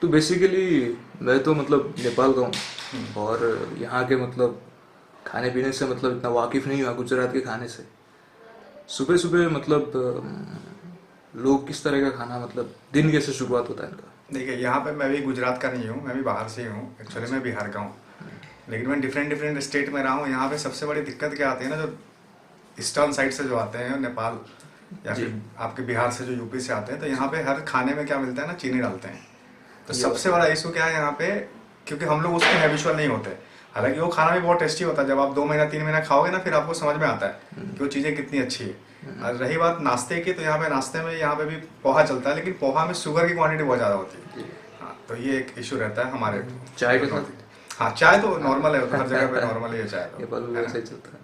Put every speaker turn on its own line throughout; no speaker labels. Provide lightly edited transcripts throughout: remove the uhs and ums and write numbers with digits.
तो बेसिकली मैं तो मतलब नेपाल का हूँ और यहाँ के मतलब खाने पीने से मतलब इतना वाकिफ़ नहीं हुआ गुजरात के खाने से। सुबह सुबह मतलब लोग किस तरह का खाना मतलब दिन कैसे शुरुआत होता है इनका।
देखिए, यहाँ पे मैं भी गुजरात का नहीं हूँ, मैं भी बाहर से ही हूँ। एक्चुअली मैं बिहार का हूँ, लेकिन मैं डिफरेंट डिफरेंट स्टेट में रहा हूँ। यहाँ पे सबसे बड़ी दिक्कत क्या आती है ना, जो ईस्टर्न साइड से जो आते हैं नेपाल या
जी,
फिर आपके बिहार से जो यूपी से आते हैं, तो यहाँ पे हर खाने में क्या मिलता है ना, चीनी डालते हैं। तो
ये बात
सबसे
तो
बड़ा
है।
इशू क्या है यहाँ पे, क्योंकि हम लोग उसके हैबिचुअल नहीं होते। हालांकि वो खाना भी बहुत टेस्टी होता है, जब आप 2 महीना 3 महीना खाओगे ना, फिर आपको समझ में आता है कि वो चीज़ें कितनी अच्छी है। और रही बात नाश्ते की, तो यहाँ पे नाश्ते में यहाँ पे भी पोहा चलता है, लेकिन पोहा में शुगर की क्वांटिटी बहुत ज़्यादा होती है।
जी।
हाँ, तो ये एक इशू रहता है हमारे
चाय
जो
के
नॉर्थ
साथ।
इंडिया। हाँ, चाय तो नॉर्मल है, वो तो हर जगह पे नॉर्मल ही है चाय, तो
नेपाल में भी
है
वैसा
ना।
ही चलता है।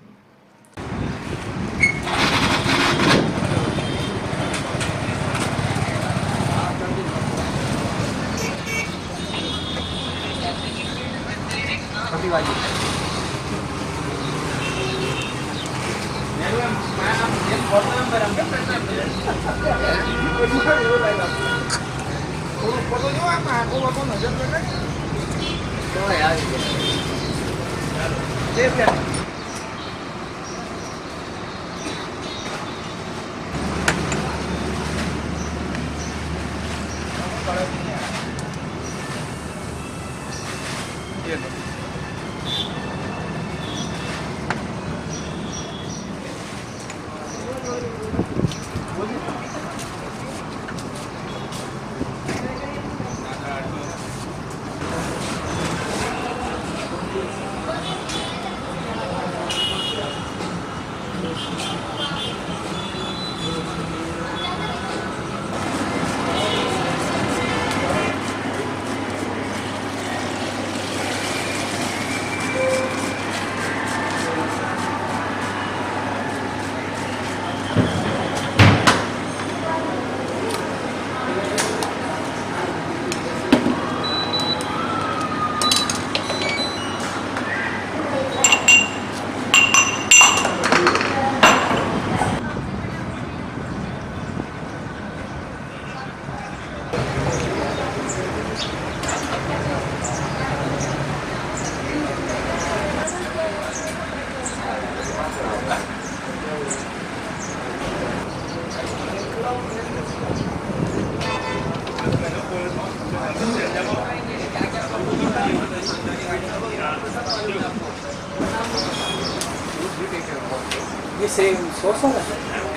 ये सेम सॉस होगा।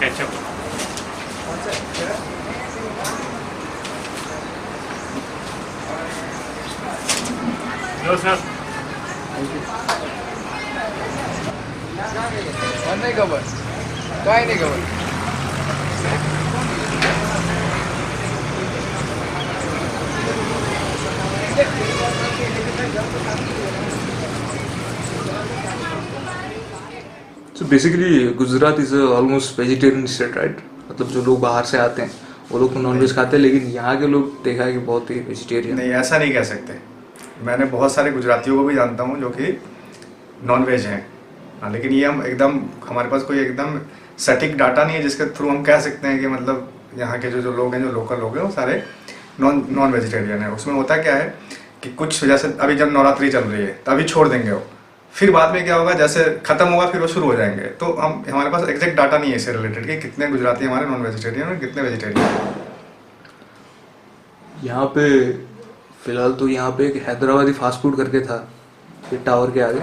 केचप। लो सर।
नहीं खबर काय नहीं खबर।
So basically Gujarat is almost vegetarian state right. मतलब जो लोग बाहर से आते हैं वो लोग तो नॉनवेज खाते हैं, लेकिन यहाँ के लोग देखा है कि बहुत ही वेजिटेरियन।
नहीं, ऐसा नहीं कह सकते। मैंने बहुत सारे गुजरातियों को भी जानता हूँ जो कि नॉन वेज हैं। हाँ, लेकिन ये हम एकदम, हमारे पास कोई एकदम सटीक डाटा नहीं है जिसके थ्रू हम कह सकते हैं कि मतलब यहाँ के जो लोग हैं, जो लोकल लोग हैं, वो सारे नॉन वेजिटेरियन है। उसमें होता क्या है कि कुछ, जैसे अभी जब नवरात्रि चल रही है तो अभी छोड़ देंगे वो, फिर बाद में क्या होगा, जैसे खत्म होगा फिर वो शुरू हो जाएंगे। तो हम, हमारे पास एग्जैक्ट डाटा नहीं है इससे रिलेटेड कि कितने गुजराती हमारे नॉन वेजिटेरियन और कितने वेजिटेरियन।
यहाँ पे फिलहाल तो यहाँ पे एक हैदराबादी फास्ट फूड करके था ये टावर के आगे,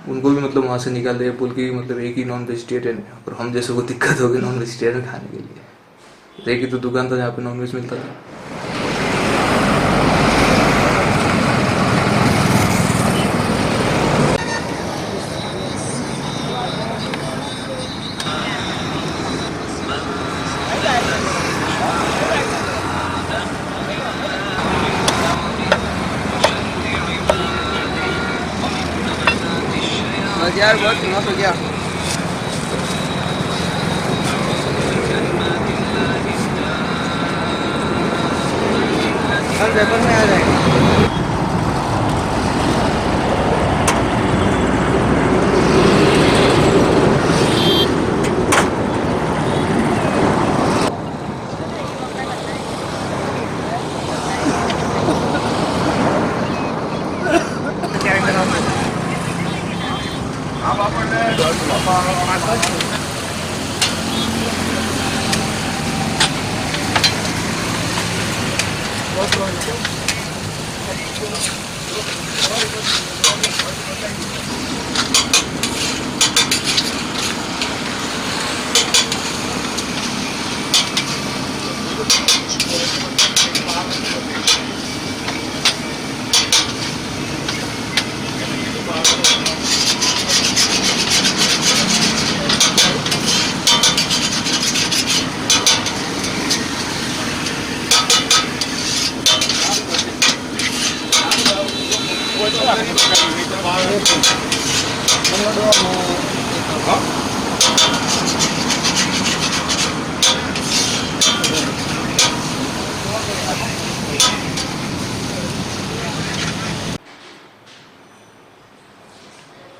उनको भी मतलब वहाँ से निकाल दिया बोल के मतलब एक ही नॉन वेजिटेरियन है, और हम जैसे को दिक्कत हो गई नॉन वेजिटेरियन खाने के लिए। तो एक ही तो दुकान था जहाँ पे नॉन वेज मिलता था।
यार बहुत फेमस हो गया। कल पेपर में आ जाएगा।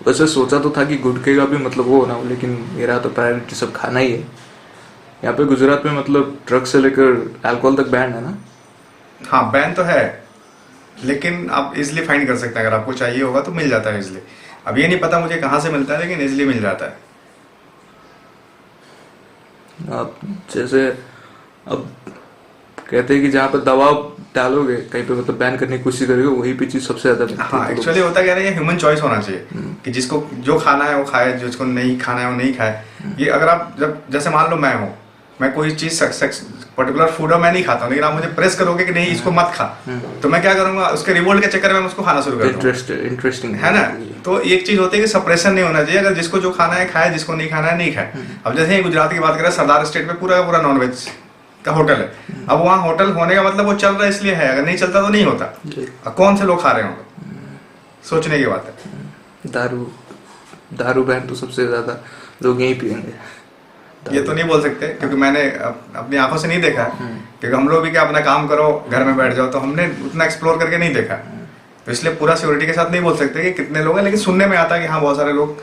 वैसे सोचा तो था कि गुटखे का भी मतलब वो ना हो, लेकिन मेरा तो प्रायोरिटी सब खाना ही है। यहाँ पे गुजरात में मतलब ड्रग से लेकर अल्कोहल तक बैन है ना?
हाँ बैन तो है, लेकिन आप इजिली फाइंड कर सकते हैं। अगर आपको चाहिए होगा तो मिल जाता है इजिली। अब ये नहीं पता मुझे कहाँ से मिलता है, लेकिन इजिली मिल जाता है।
आप जैसे अब कहते हैं कि जहाँ पर दबाव डालोगे कहीं पे मतलब बैन करने की कोशिश करोगे वही पे चीज सबसे ज्यादा मिलती है।
हाँ एक्चुअली होता क्या है, ये ह्यूमन चॉइस होना चाहिए कि जिसको जो खाना है वो खाए, जिसको नहीं खाना है वो नहीं खाए। ये अगर आप जब जैसे मान लो मैं कोई चीज पर्टिकुलर फूड है मैं नहीं खाता हूँ, लेकिन आप मुझे प्रेस करोगे कि नहीं इसको मत खा, तो मैं क्या करूंगा, उसके रिवोल्ट के चक्कर में उसको खाना शुरू कर दूंगा।
इंटरेस्टिंग
है ना? तो एक चीज होती है कि सप्रेशन नहीं होना चाहिए। अगर जिसको जो खाना है खाए, जिसको नहीं खाना है नहीं खाए। अब जैसे गुजरात की बात करें, सरदार स्टेट पे पूरा पूरा नॉनवेज का होटल है। अब वहाँ होटल होने का मतलब वो चल रहा है इसलिए है, अगर नहीं चलता तो नहीं होता। अब कौन से लोग खा रहे होंगे, सोचने की बात है।
दारू बैन तो सबसे ज्यादा लोग यही पियेंगे।
ये तो नहीं बोल सकते क्योंकि मैंने अपनी आंखों से नहीं देखा है, क्योंकि हम लोग भी क्या अपना काम करो घर में बैठ जाओ, तो हमने उतना एक्सप्लोर करके नहीं देखा। तो इसलिए पूरा सिक्योरिटी के साथ नहीं बोल सकते कि कितने लोग हैं, लेकिन सुनने में आता है कि हाँ बहुत सारे लोग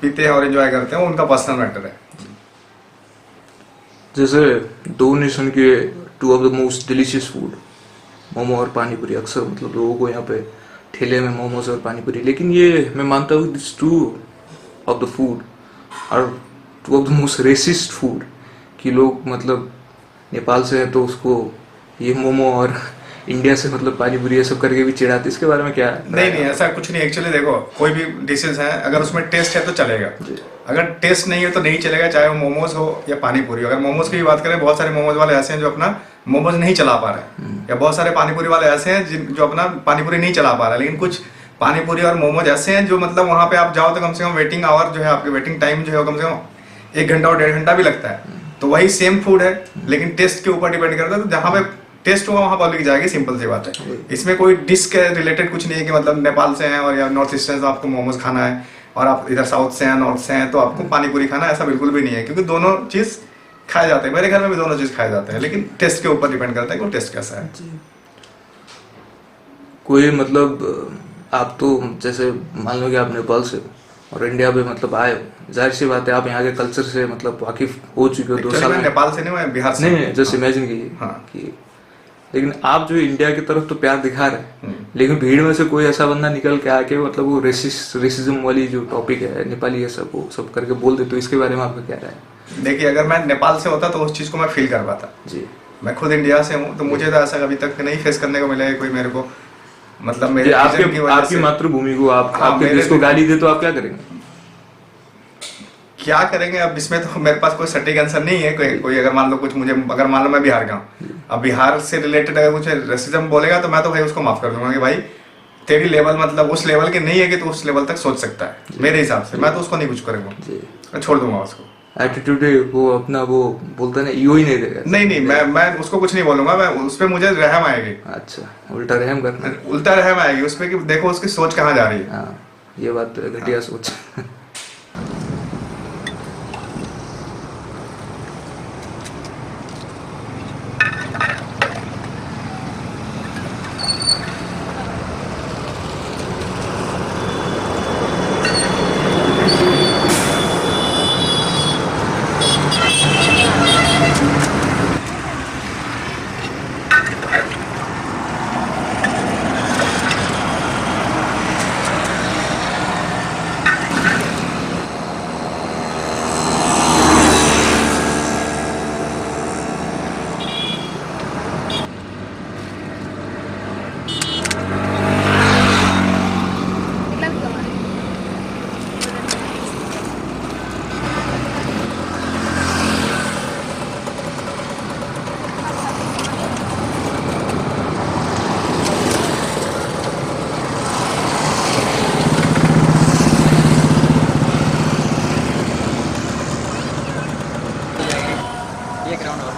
पीते हैं और एंजॉय करते हैं, उनका पर्सनल मैटर है।
जैसे दो नेशन के to of the most delicious food momo और पानी पूरी, अक्सर मतलब लोगों को यहाँ पे ठेले में मोमोज और पानी पूरी, लेकिन ये मैं मानता हूँ this two of the food और two of the most racist food कि लोग मतलब नेपाल से हैं तो उसको ये मोमो और इंडिया से मतलब पानी पूरी ये सब करके भी चिढ़ाते। इसके बारे में क्या है?
नहीं ऐसा कुछ नहीं। एक्चुअली देखो कोई भी डिशेज है, अगर उसमें टेस्ट है तो चलेगा, अगर टेस्ट नहीं है तो नहीं चलेगा, चाहे वो मोमोज हो या पानी पूरी हो। अगर मोमोज की बात करें, बहुत सारे मोमोज वाले ऐसे हैं जो अपना मोमोज नहीं चला पा रहे हैं, या बहुत सारे पानीपुरी वाले ऐसे हैं जो अपना पानीपुरी नहीं चला पा रहे, लेकिन कुछ पानीपुरी और मोमोज ऐसे हैं जो मतलब वहाँ पे आप जाओ तो कम से कम वेटिंग आवर जो है, आपके वेटिंग टाइम जो है कम से कम 1 घंटा और 1.5 घंटा भी लगता है। तो वही सेम फूड है, लेकिन टेस्ट के ऊपर डिपेंड करता है। तो जहाँ पे टेस्ट होगा वहाँ पब्लिक जाएगी, सिंपल सी बात है। इसमें कोई डिश के रिलेटेड कुछ नहीं है कि मतलब नेपाल से हैं और या नॉर्थ ईस्टर्न से आपको मोमोज खाना है और आप इधर साउथ से हैं नॉर्थ से हैं तो आपको पानी पूरी खाना है, ऐसा बिल्कुल भी नहीं है। क्योंकि दोनों चीज़ खाए जाते हैं, मेरे घर में भी दोनों चीज़ खाए जाते हैं, लेकिन टेस्ट के ऊपर डिपेंड करता है कि वो टेस्ट कैसा है।
कोई मतलब आप तो जैसे मान लो कि आप नेपाल से और इंडिया में मतलब आए, जाहिर सी बात है आप यहाँ के कल्चर से मतलब वाकिफ हो चुके हो 2 साल में।
नेपाल से नहीं, मैं बिहार से।
नहीं जस्ट इमेजिन कीजिए कि लेकिन आप जो इंडिया की तरफ तो प्यार दिखा रहे हैं, लेकिन भीड़ में से कोई ऐसा बंदा निकल के आके मतलब वो रेसिज्म वाली जो टॉपिक है नेपाली है सब वो सब करके बोल दे, तो इसके बारे में आपका क्या राय है?
देखिए अगर मैं नेपाल से होता तो उस चीज़ को मैं फील कर पाता जी। मैं खुद इंडिया से हूँ तो मुझे तो ऐसा अभी तक नहीं फेस करने को मिला है कोई मेरे को, मतलब मेरे
आपकी मातृभूमि को आपके देश को गाली दे तो आप क्या करेंगे?
क्या करेंगे अब इसमें तो मेरे पास कोई सटीक आंसर नहीं है। कोई अगर मान लो कुछ मुझे, अगर मान लो मैं बिहार का हूँ, अब बिहार से रिलेटेड अगर कुछ रेसिज्म बोलेगा तो मैं तो भाई उसको माफ कर दूंगा कि भाई तेरी लेवल मतलब उस लेवल के नहीं है कि तू उस लेवल तक सोच सकता है। मेरे हिसाब से मैं तो उसको नहीं कुछ करूंगा, मैं छोड़ दूंगा उसको।
एटीट्यूड वो अपना वो बोलता है ना, ईगो ही नहीं देगा।
नहीं मैं उसको कुछ नहीं बोलूंगा, मैं उस पर मुझे रहम आएगी।
अच्छा, उल्टा रहम करना,
उल्टा रहम आएगी उस पर कि देखो उसकी सोच कहाँ जा रही है।
ये बात घटिया सोच।
एक राउंड और।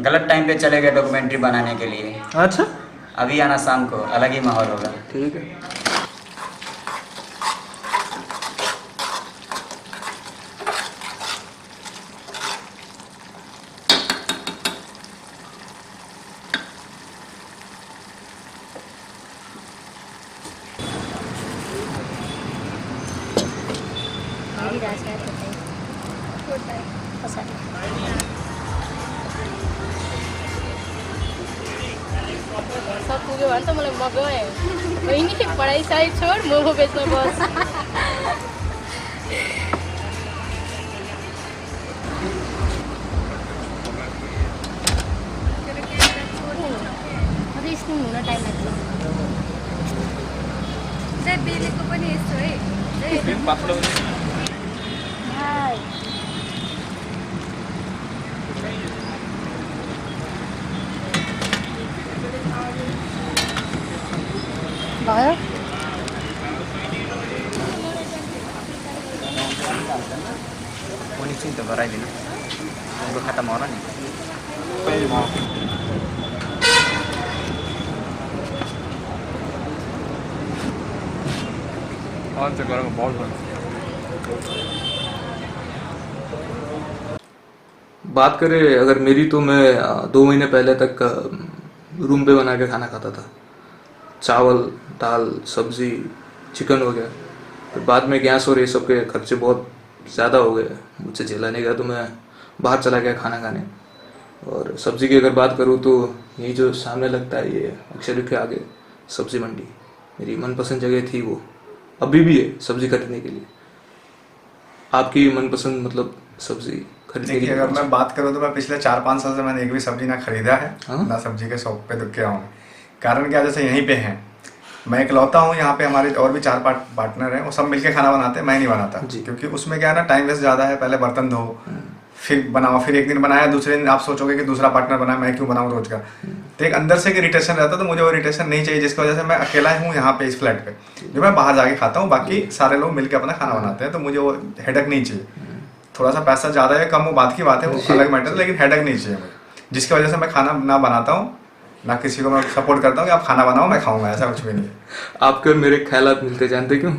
गलत टाइम पे चले गए डॉक्यूमेंट्री बनाने के लिए।
अच्छा
अभी आना शाम को, अलग ही माहौल होगा।
ठीक है।
मेरी राजगार होता है पसंद।
सब पुग्यो भने त मलाई मग्यो बहिनी पढाइ साइड छोड मोमो बेच्न बस।
अझै स्कुल हुन टाइम लाग्छ।
बेलेको पनि यस्तो है।
भयो
पनि चिन्ता गराइदिनु हाम्रो खातामा होला नि।
बात करें अगर मेरी, तो मैं 2 महीने पहले तक रूम पे बना के खाना खाता था। चावल, दाल, सब्जी, चिकन हो गया। फिर बाद में गैस और ये सब के खर्चे बहुत ज़्यादा हो गए, मुझसे झेला नहीं गया, तो मैं बाहर चला गया खाना खाने। और सब्जी की अगर बात करूँ तो यही जो सामने लगता है, ये अक्षर के आगे सब्जी मंडी मेरी मनपसंद जगह थी। वो अभी भी है सब्जी खरीदने के लिए। आपकी मनपसंद मतलब सब्जी खरीदने के
देखिए,
लिए?
अगर मैं बात करूँ तो मैं पिछले 4-5 साल से मैंने एक भी सब्जी ना खरीदा है,
हाँ?
ना सब्जी के शॉप पे दुख के आऊँ। कारण क्या, जैसे यहीं पे हैं, मैं इकलौता हूँ यहाँ पे, हमारे और भी 4 पार्टनर हैं, वो सब मिलके खाना बनाते हैं, मैं नहीं बनाता। क्योंकि उसमें क्या है ना, टाइम वेस्ट ज़्यादा है। पहले बर्तन धो, फिर बनाओ, फिर एक दिन बनाया, दूसरे दिन आप सोचोगे कि दूसरा पार्टनर बनाया, मैं क्यों बनाऊँ रोज का। तो एक अंदर से इरिटेशन रहता है, तो मुझे वो इरिटेशन नहीं चाहिए, जिसकी वजह से मैं अकेला ही हूँ यहाँ पे इस फ्लैट पे, जो मैं बाहर जाके खाता हूँ। बाकी सारे लोग मिलकर अपना खाना बनाते हैं, तो मुझे वो हेडक नहीं चाहिए। थोड़ा सा पैसा ज़्यादा है कम, वो बात की बात है, वो अलग मैटर है, लेकिन हेडक नहीं चाहिए मुझे। जिसकी वजह से मैं खाना ना बनाता हूँ, ना किसी को मैं सपोर्ट करता हूँ कि आप खाना बनाओ मैं खाऊंगा, ऐसा कुछ भी नहीं है।
आपके और मेरे ख्यालात मिलते, जानते क्यों?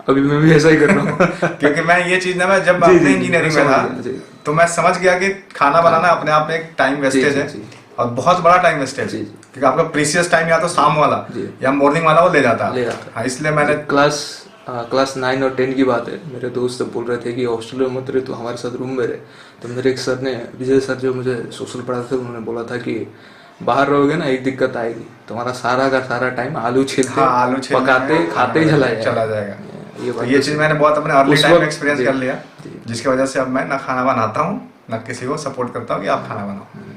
अभी मैं भी ऐसा ही कर रहा हूँ।
क्योंकि मैं ये चीज़ ना, मैं जब
जी,
अपने
जी,
इंजीनियरिंग में
समझ
था,
गया, जी।
तो मैं समझ गया कि खाना बनाना अपने आप में एक टाइम वेस्टेज है,
जी।
और बहुत बड़ा टाइम वेस्टेज।
जी, जी।
क्योंकि आपका प्रीसियस टाइम या तो शाम वाला
जी।
या मॉर्निंग वाला वो ले जाता
ले
है।
जाता है।
हाँ, इसलिए मैंने
क्लास 9 और 10 की बात है। मेरे दोस्त बोल रहे थे कि हॉस्टल में मत रहे, तो हमारे साथ रूम में रहे। तो मेरे एक सर ने, विजय सर, जो मुझे सोशल पढ़ाते थे, उन्होंने बोला था कि बाहर रहोगे ना, एक दिक्कत आएगी, तुम्हारा सारा का सारा टाइम आलू छीलते,
हाँ, आलू छीलने
पकाते,
में
खाते ही
चला जाएगा।
ये
तो ये चीज़ मैंने बहुत अपने अर्ली
उस
टाइम में
वक्त-
एक्सपीरियंस
जी,
कर लिया,
जी।
जिसकी वजह से अब मैं ना खाना बनाता हूँ, ना किसी को सपोर्ट करता हूँ कि आप खाना बनाओ।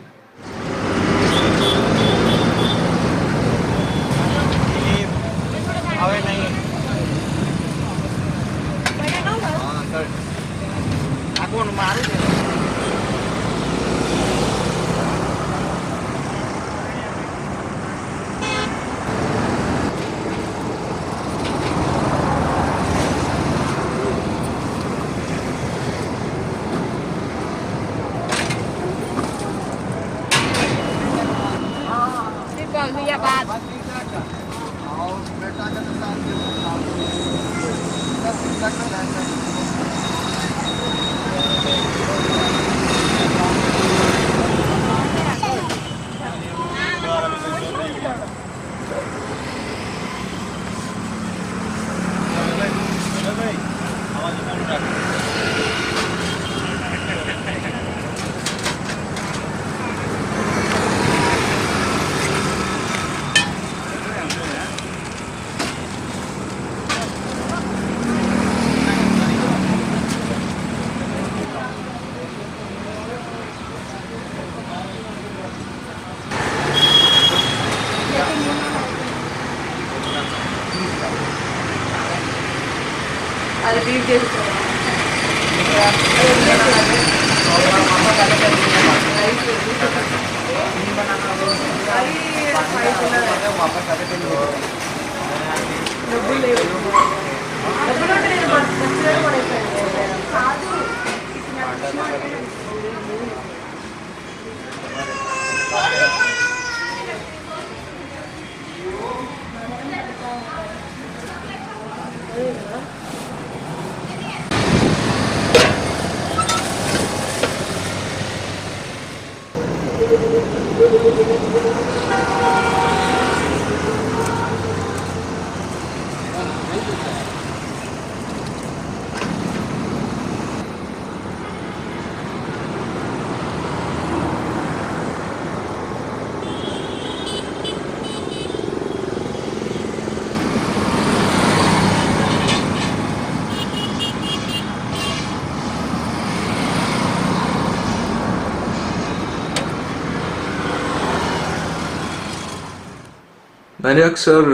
मैंने अक्सर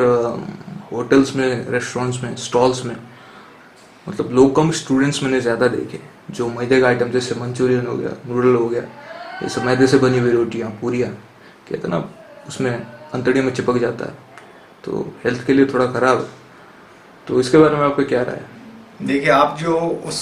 होटल्स में, रेस्टोरेंट्स में, स्टॉल्स में मतलब लोग कम, स्टूडेंट्स मैंने ज़्यादा देखे जो मैदे का आइटम जैसे मंचूरियन हो गया, नूडल हो गया, ये सब मैदे से बनी हुई रोटियाँ, पूरियाँ, कहते ना उसमें अंतड़ी में चिपक जाता है, तो हेल्थ के लिए थोड़ा ख़राब है। तो इसके बारे में आपका क्या राय है?
देखिए, आप जो उस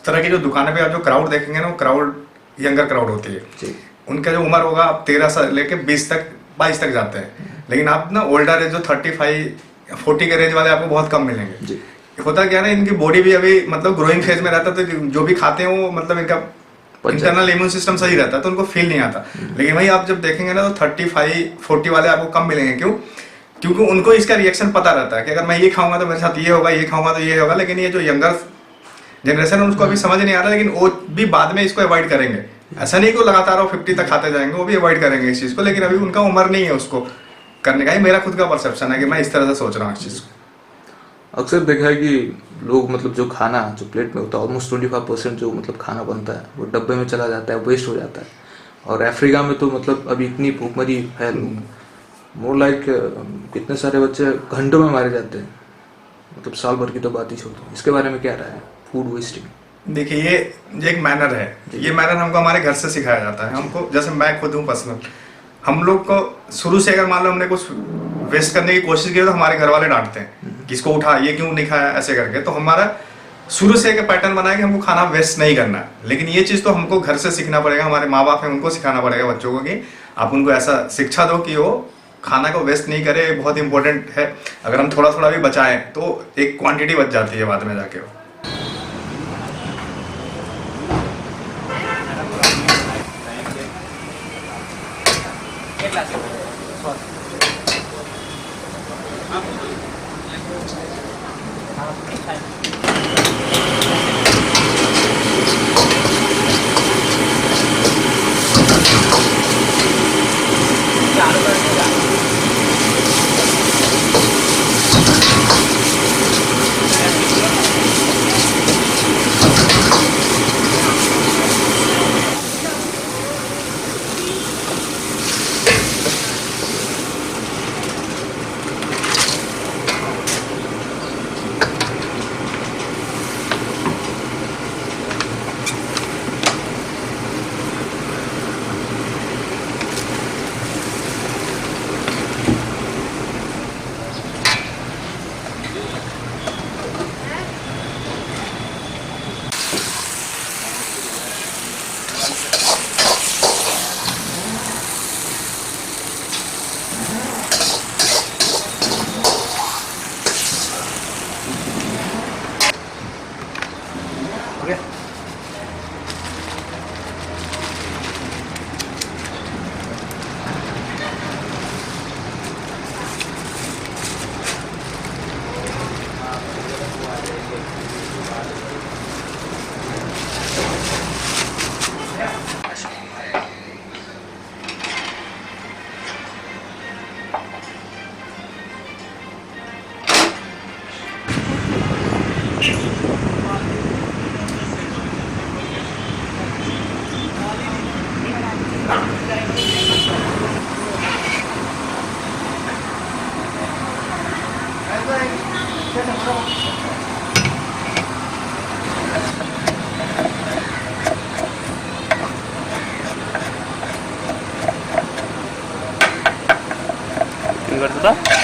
तरह की जो दुकानें पे आप जो क्राउड देखेंगे ना, वो क्राउड यंगर क्राउड होती है
जी।
उनका जो उम्र होगा आप 13 से लेके 20 तक 22 तक जाते हैं। लेकिन आप ना ओल्डर एज जो 35-40 के रेंज वाले आपको बहुत कम मिलेंगे।
जी।
होता क्या है ना, इनकी बॉडी भी अभी मतलब ग्रोइंग फेज में रहता है, तो जो भी खाते हैं वो मतलब इनका इंटरनल इम्यून सिस्टम सही रहता है, तो उनको फील नहीं आता। लेकिन वही आप जब देखेंगे ना, तो 35-40 वाले आपको कम मिलेंगे। क्यों? क्योंकि उनको इसका रिएक्शन पता रहता है कि अगर मैं ये खाऊंगा तो मेरे साथ ये होगा, ये खाऊंगा तो ये होगा। लेकिन ये जो यंगर जनरेशन है उसको अभी समझ नहीं आ रहा, लेकिन वो भी बाद में इसको अवॉइड करेंगे। ऐसा नहीं कि लगातार वो 50 तक खाते जाएंगे, वो भी अवॉइड करेंगे इस चीज को। लेकिन अभी उनका उम्र नहीं है उसको करने का। ही मेरा खुद का परसेप्शन है कि मैं इस तरह से सोच रहा हूँ इस चीज को।
अक्सर देखा है कि लोग मतलब जो खाना जो प्लेट में होता है, ऑलमोस्ट 25% जो मतलब खाना बनता है वो डब्बे में चला जाता है, वेस्ट हो जाता है। और अफ्रीका में तो मतलब अभी इतनी भूखमरी है, मोर लाइक कितने सारे बच्चे घंटों में मारे जाते हैं, मतलब साल भर की तो बात ही छोड़ो। इसके बारे में क्या राय है, फूड वेस्टिंग?
देखिए, ये एक मैनर है। ये मैनर हमको हमारे घर से सिखाया जाता है। हमको, जैसे मैं खुद हूँ पर्सनल, हम लोग को शुरू से अगर मान लो हमने कुछ वेस्ट करने की कोशिश की तो हमारे घर वाले डांटते हैं कि इसको उठा, ये क्यों नहीं खाया, ऐसे करके। तो हमारा शुरू से एक पैटर्न बना है कि हमको खाना वेस्ट नहीं करना है। लेकिन ये चीज़ तो हमको घर से सीखना पड़ेगा, हमारे माँ बाप हैं उनको सिखाना पड़ेगा बच्चों को कि आप उनको ऐसा शिक्षा दो कि वो खाना को वेस्ट नहीं करे। बहुत इंपॉर्टेंट है। अगर हम थोड़ा थोड़ा भी बचाएं तो एक क्वांटिटी बच जाती है बाद में जाके वो।
बता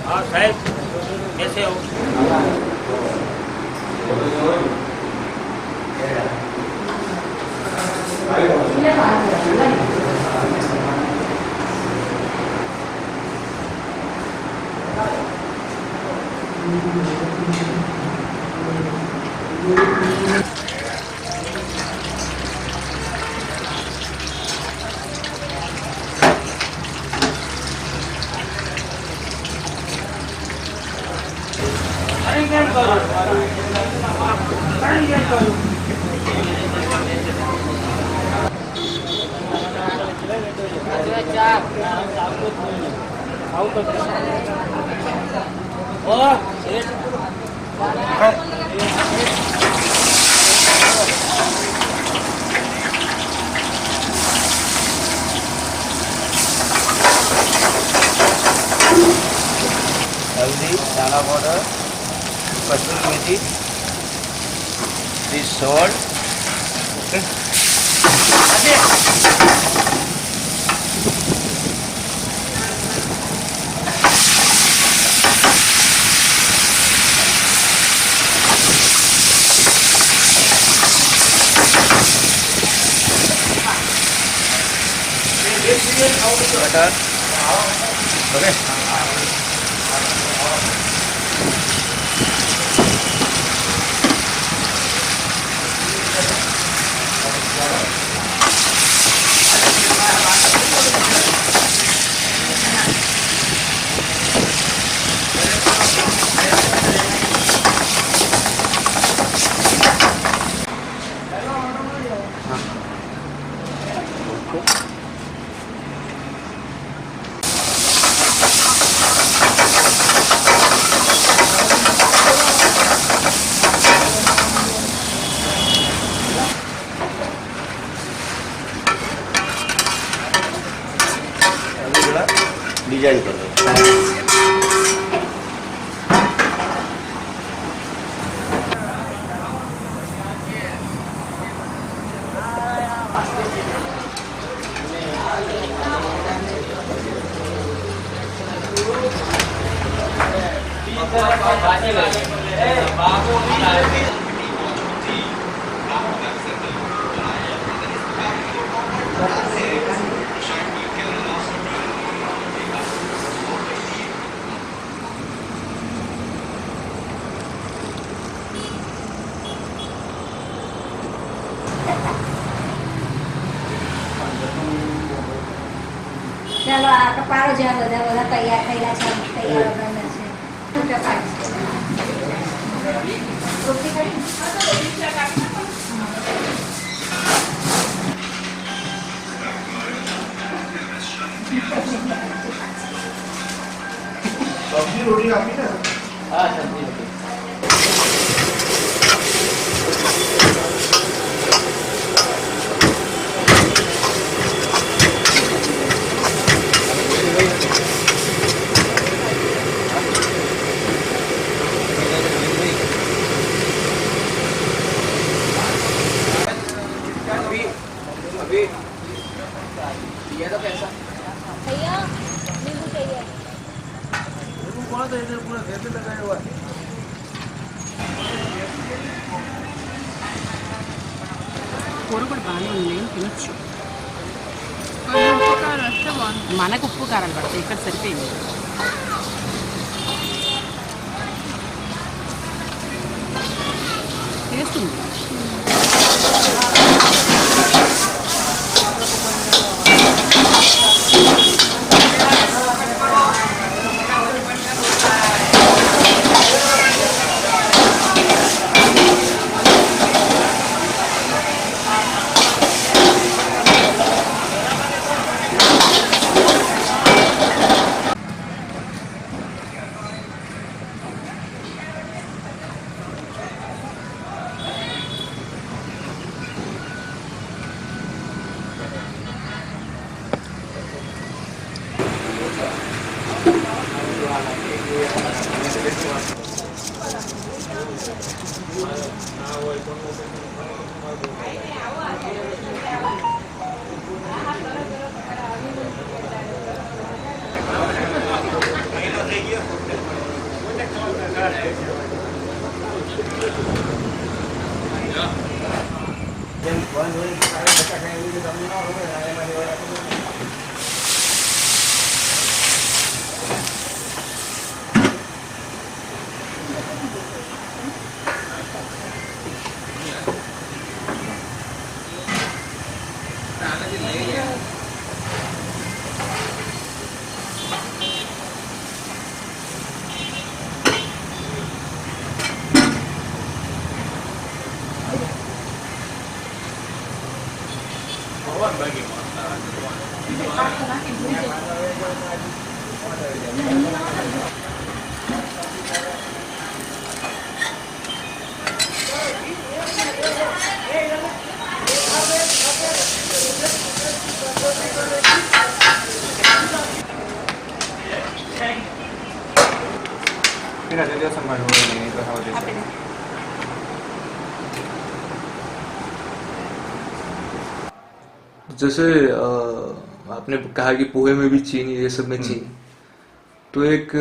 हाँ साहब कैसे हो
हल्दी दाना powder kasuri methi this salt butter okay design कर दो
ચાલો આ કપાળો જ્યાં બધા બધા તૈયાર થયેલા છે તૈયાર વગરના છે રોટલી કરી
सब्जी रोटी आपकी ना
हाँ सब्जी रोटी
కూర కూడా బాగానే ఉంది, తినొచ్చు.
ఉప్పు కారం వస్తే బాగుంటుంది.
మనకు ఉప్పు కారాలు పడతాయి, ఇక్కడ సరిపోయింది. టేస్ట్ ఉంది.
जैसे आपने कहा कि पोहे में भी चीनी, ये सब में चीनी, तो एक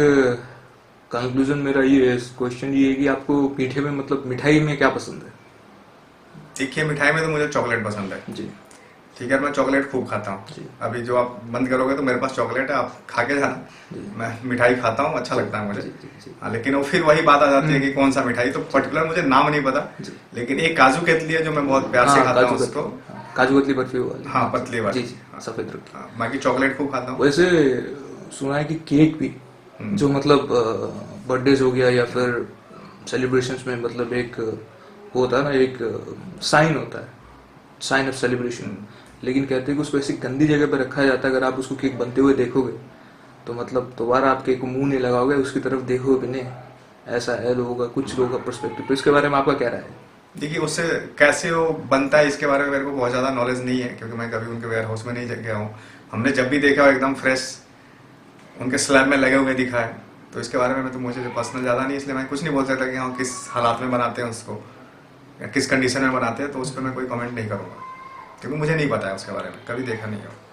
कंक्लूजन मेरा ये है, क्वेश्चन ये है कि आपको मीठे में मतलब मिठाई में क्या पसंद है?
देखिए मिठाई में तो मुझे चॉकलेट पसंद है
जी।
ठीक है, मैं चॉकलेट खूब खाता हूँ। अभी जो आप बंद करोगे तो मेरे पास चॉकलेट है, आप खा के जाना। मैं मिठाई खाता हूँ, अच्छा लगता है मुझे। हाँ, लेकिन वो फिर वही बात आ जाती है कि कौन सा मिठाई, तो पर्टिकुलर मुझे नाम नहीं पता, लेकिन एक काजू कतली है जो मैं बहुत प्यार से खाता हूँ उसको।
काजू कतली बर्फी वाली?
हाँ, पतली वाली,
सफेद रंग की।
बाकी चॉकलेट खूब खाता हूँ।
वैसे सुना है कि केक भी जो मतलब बर्थडेज हो गया या फिर सेलिब्रेशंस में मतलब एक होता है ना, एक साइन होता है, साइन ऑफ सेलिब्रेशन, लेकिन कहते हैं कि उसको ऐसी गंदी जगह पर रखा जाता है, अगर आप उसको केक बनते हुए देखोगे तो मतलब दोबारा आप केक को मुंह नहीं लगाओगे, उसकी तरफ देखोगे भी नहीं, ऐसा है लोगों का, कुछ लोगों का पर्सपेक्टिव। तो इसके बारे में आपका क्या राय है?
देखिए उससे कैसे वो बनता है इसके बारे में मेरे को बहुत ज़्यादा नॉलेज नहीं है, क्योंकि मैं कभी उनके वेयर हाउस में नहीं गया हूँ। हमने जब भी देखा हो एकदम फ्रेश उनके स्लैब में लगे हुए दिखा है, तो इसके बारे में तो मुझे पर्सनल ज़्यादा नहीं, इसलिए मैं कुछ नहीं बोल सकता कि हाँ किस हालात में बनाते हैं उसको या किस कंडीशन में बनाते हैं, तो उस पर मैं कोई कमेंट नहीं करूँगा, क्योंकि मुझे नहीं पता है उसके बारे में, कभी देखा नहीं है।